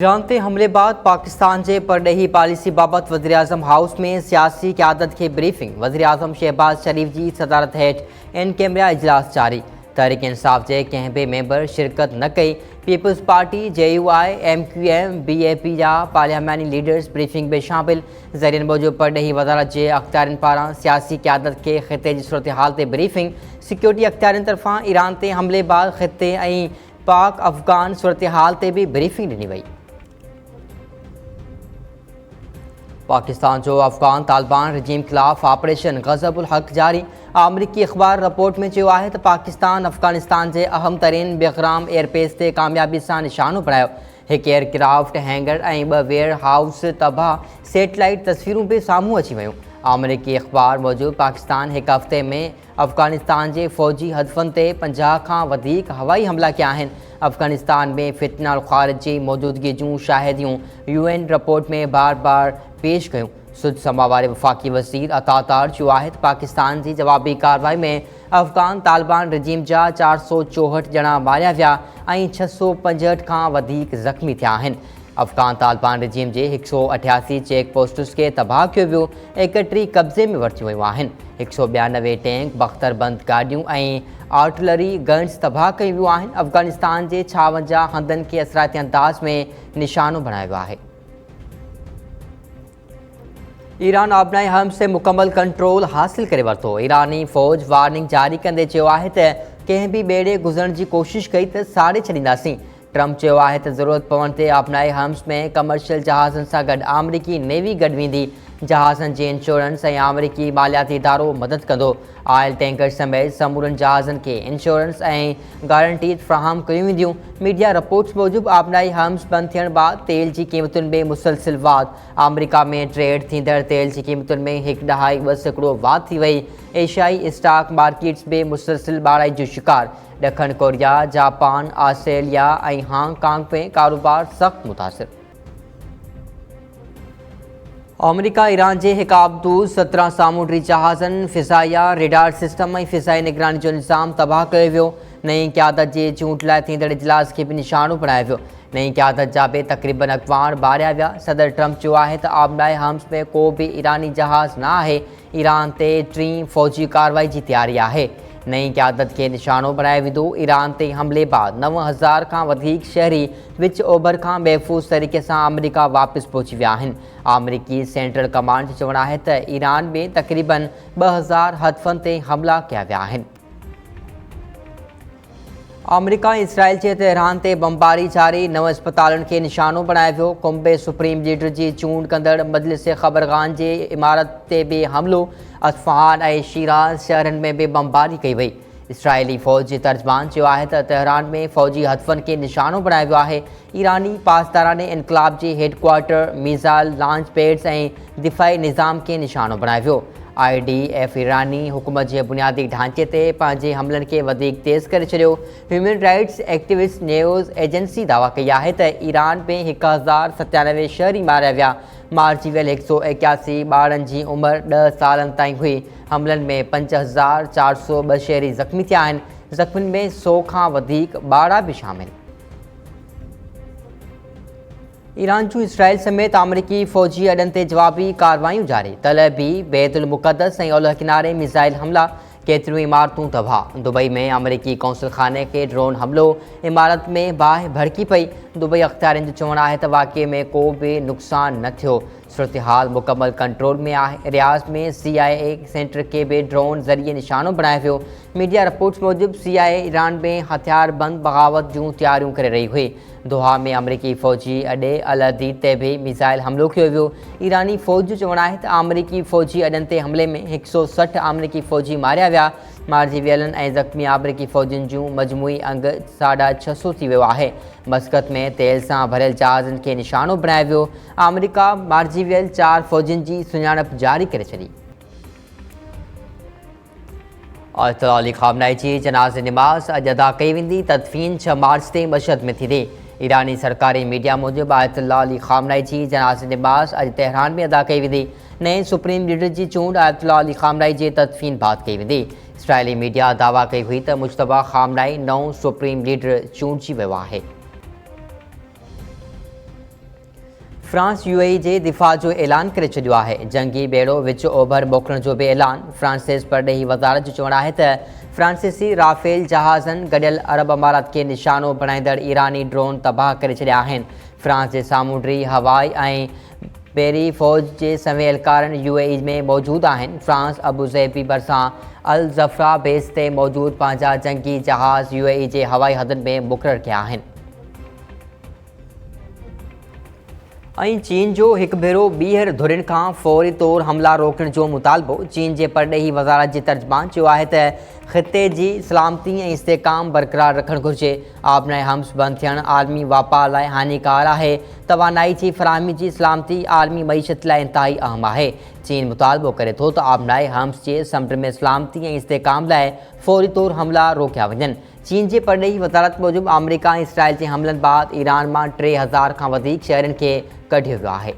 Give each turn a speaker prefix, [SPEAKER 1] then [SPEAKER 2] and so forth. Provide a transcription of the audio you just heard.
[SPEAKER 1] Iran ते हमले बाद पाकिस्तान जे परॾेही पॉलिसी बाबति वज़ीर-ए-आज़म हाउस में सियासी क़यादत खे ब्रीफिंग। वज़ीर-ए-आज़म शहबाज शरीफ जी सदारत हेठि इन कैमरा इजलास जारी। तहरीक इंसाफ़ जे कंहिं बि मेंबर शिरकत न कई। Peoples Party, JUI, MQM, BAP जा पार्लियामानी लीडर्स ब्रीफिंग में शामिल। ज़रियनि मूजिबि परॾेही वज़ारत जे अख़्तियारनि पारां सियासी क़यादत खे ख़िते जी सूरत हाल ते ब्रीफिंग। सिक्योरिटी अख़्तियारनि तरफ़ां ईरान ते हमले बाद ख़िते ऐं पाक अफ़गान सूरत हाल ते बि ब्रीफिंग ॾिनी वई। पाकिस्तान जो अफ़गान तालिबान रजीम ख़िलाफ़ ऑपरेशन ग़ज़ब उल हक़ जारी। अमरीकी अख़बार रिपोर्ट में चयो आहे त पाकिस्तान अफ़गानिस्तान जे अहम तरीन बेग़राम एयरबेस ते कामयाबी सां निशानो बणायो। हिकु एयरक्राफ्ट हैंगर ऐं 2 वेयर हाउस तबाह। सैटेलाइट तस्वीरूं बि साम्हूं अची वियूं। अमरीकी अख़बार मूजिबि पाकिस्तान हिकु हफ़्ते में अफ़गानिस्तान जे फ़ौजी हदफ़नि ते 50 खां वधीक हवाई हमला कया आहिनि। अफ़गानिस्तान में फितना और ख़ारिज जी मौजूदगी जूं शाहिदियूं UN रिपोर्ट में बार बार पेश कयूं। सुध समा वारे वफ़ाक़ी वज़ीर अतातार चयो आहे त पाकिस्तान जी जवाबी कार्रवाई में अफ़गान तालिबान रजीम जा 464 ॼणा मारिया विया ऐं 665 खां वधीक ज़ख़्मी थिया आहिनि। अफ़गान तालिबान रजीम जे 188 चेक पोस्टस खे तबाह कयो वियो। 31 कब्ज़े में वरितियूं वियूं आहिनि। 192 टैंक, 72 बंद गाॾियूं ऐं आर्टिलरी गन्स तबाह कयूं वियूं आहिनि। अफ़गानिस्तान जे 56 हंधनि खे असराइती अंदाज़ में निशानो बणायो वियो आहे। ईरान आबनाई हम से मुकम्मल कंट्रोल हासिल करे वरितो। ईरानी फ़ौज वार्निंग जारी कंदे चयो आहे त कंहिं बि ॿेड़े गुज़रण जी कोशिशि कई त साड़े छॾींदासीं। ट्रम्प चयो आहे त ज़रूरत पवण ते आबनाई हम्स में कमर्शियल जहाज़नि सां गॾु अमरीकी नेवी गॾु वेंदी। जहाज़नि जी इंश्योरेंस ऐं अमरीकी मालियाती इदारो मदद कंदो। ऑयल टैंकर समेत समूरनि जहाज़नि खे इंश्योरेंस ऐं गारंटी फ़राहम कयूं वेंदियूं। मीडिया रिपोर्ट्स मूजिबि आबनाई हम्स बंदि थियण बाद तेल जी क़ीमतुनि में मुसलसिल वाध। अमरीका में ट्रेड थींदड़ तेल जी क़ीमतुनि में 1.2 वाध थी वई। एशियाई स्टॉक मार्केट्स में मुसलसिल ॿाराई जो शिकार। ॾखण कोरिया, जापान, ऑस्ट्रेलिया ऐं हांगकांग में कारोबार सख़्त मुतासिर। अमरीका ईरान जे हिकु आबदूज़ 17 सामूंडी जहाज़नि, फ़िज़ाइया रेडार सिस्टम ऐं फ़िज़ाई निगरानी जो निज़ाम तबाह कयो वियो। नई क़यादत जे चूंड लाइ थींदड़ इजलास खे बि निशानो बणायो वियो। नई क़यादत जा बि तक़रीबन अॻवान ॿारिया विया। सदर ट्रम्प चयो आहे त आबनाई हम्स में को बि ईरानी जहाज़ न आहे। ईरान ते 3 फ़ौजी कार्रवाई जी तयारी आहे। नई क़यादत खे निशानो बणायो वेंदो। ईरान ते हमले बाद 9000 खां वधीक शहरी विच ओभर खां महफ़ूज़ तरीक़े सां अमरीका वापसि पहुची विया आहिनि। अमरीकी सेंट्रल कमांड जो चवणु आहे त ईरान में तक़रीबन 2000 हदफ़नि ते हमला कया विया आहिनि। अमरीका ऐं इसराइल जे तेहरान ते बमबारी जारी। 9 अस्पतालुनि खे निशानो बणायो वियो। कुंबे सुप्रीम लीडर जी चूंड कंदड़ मजलिस ख़बरगान जे इमारत ते बि हमिलो। असफ़हान ऐं शिराज़ शहरनि में बि बमबारी कई वई। इसराइली फ़ौज जे तर्जमान चयो आहे त तेहरान में फ़ौजी हदफ़नि खे निशानो बणायो वियो आहे। ईरानी पासदाराने इनक़लाब जे हेडक्वार्टर, मिसाइल लॉन्च पैड्स ऐं दिफ़ाई निज़ाम खे निशानो बणायो वियो। IDF ईरानी हुकूमत जे बुनियादी ढांचे ते पंहिंजे हमलनि खे वधीक तेज़ करे छॾियो। Human rights activist news agency दावा कई आहे त ईरान में 1097 शहरी मारिया विया। मारिजी वियल 181 ॿारनि जी उमिरि 10 सालनि ताईं हुई। हमलनि में 5402 शहरी ज़ख़्मी थिया आहिनि। ज़ख़्मियुनि में 100 खां वधीक ॿार बि शामिल। ईरान जूं इसराइल समेत अमरीकी फ़ौजी अॾनि ते जवाबी कार्रवायूं जारी। तल अबीब, बैतुल मुक़द्दस ऐं ओलह किनारे मिसाइल हमला। केतिरियूं इमारतूं तबाह। दुबई में अमरीकी कौंसल खाने खे ड्रोन हमलो। इमारत में बाहि भड़की पई। दुबई अख़्तियारनि जो चवणु आहे त वाक़िए में को बि नुक़सानु न थियो। सूरत हाल मुकमल कंट्रोल में आहे। रियाज़ में CIA सेंटर खे बि ड्रोन ज़रिए निशानो बणायो वियो। मीडिया रिपोर्ट्स मूजिबि CIA ईरान में हथियारबंद बग़ावत जूं तयारियूं करे रही हुई। दोहा में अमरीकी फ़ौजी अॾे अल हदीद ते बि मिसाइल हमिलो कयो वियो। ईरानी फ़ौज जो चवणु आहे त अमरीकी फ़ौजी अॾनि ते हमले में 160 अमरीकी फ़ौजी मारिया विया। मारिजी वियलनि ऐं ज़ख़्मी अमरीकी फ़ौजियुनि जूं मजमूई अंग 650 थी वियो आहे। मस्कत में तेल सां भरियल जहाज़नि खे निशानो बणायो वियो। अमरीका मारिजी वियल 4 फ़ौजियुनि जी सुञाणप जारी करे छॾी। आयतुल्लाह अली ख़ामनाई जी जनाज़े निमाज़ अॼु अदा कई वेंदी। तदफ़ीन 6 मार्च ते मशहद में थींदी। ईरानी सरकारी मीडिया मूजिबि आयतुल्लाह अली ख़ामनाई जी जनाज़े निमाज़ अॼु तेहरान में अदा कई वेंदी। नए सुप्रीम लीडर जी चूंड आयतुल्लाह अली ख़ामनाई जे तदफ़ीन बाद कई वेंदी। इसराइली मीडिया दावा कई हुई त मुश्तबा ख़ामनाई नओं सुप्रीम लीडर चूंडिजी वियो आहे। फ्रांस यूएई जे दिफ़ा जो ऐलान करे छॾियो आहे। जंगी बेड़ो विच ओभर मोकिलण जो बि ऐलान। फ्रांसीस परॾेही वज़ारत जो चवणु आहे त फ्रांसीसी राफेल जहाज़नि गॾियल अरब अमारात खे निशानो बणाईंदड़ ईरानी ड्रोन तबाह करे छॾिया आहिनि। फ्रांस जे सामूंडी हवाई ऐं बहरी फ़ौज जे सवें एहलकारनि यूएई में मौजूदु आहिनि। फ्रांस अबूज़ेबी भरिसां अल ज़फ़रा बेस ते मौजूदु पंहिंजा जंगी जहाज़ यूएई जे हवाई हदनि में मुक़ररु कया आहिनि। ऐं चीन जो हिकु भेरो ॿीहर धुरियुनि खां फौरी तौरु हमला रोकण जो मुतालबो। चीन जे परॾेही वज़ारत जे तर्जुमान चयो आहे त ख़िते जी सलामती ऐं इस्तेहकाम बरक़रार रखणु घुरिजे। आबनाई हम्स बंदि थियणु आलमी वापार लाइ हानिकार आहे। तवानाई जी फ़राहमी जी सलामती आलमी मईशत लाइ इंतहाई अहम आहे। चीन मुतालबो करे थो त आबनाई हम्स जे समुंड में सलामती ऐं इस्तेहकाम लाइ फौरी तौरु हमला रोकिया वञनि। चीन जे परॾेही वज़ारत मूजिबि अमरीका ऐं इसराइल जे हमलनि बैदि ईरान मां 3000 खां वधीक शहरनि खे कढियो वियो आहे।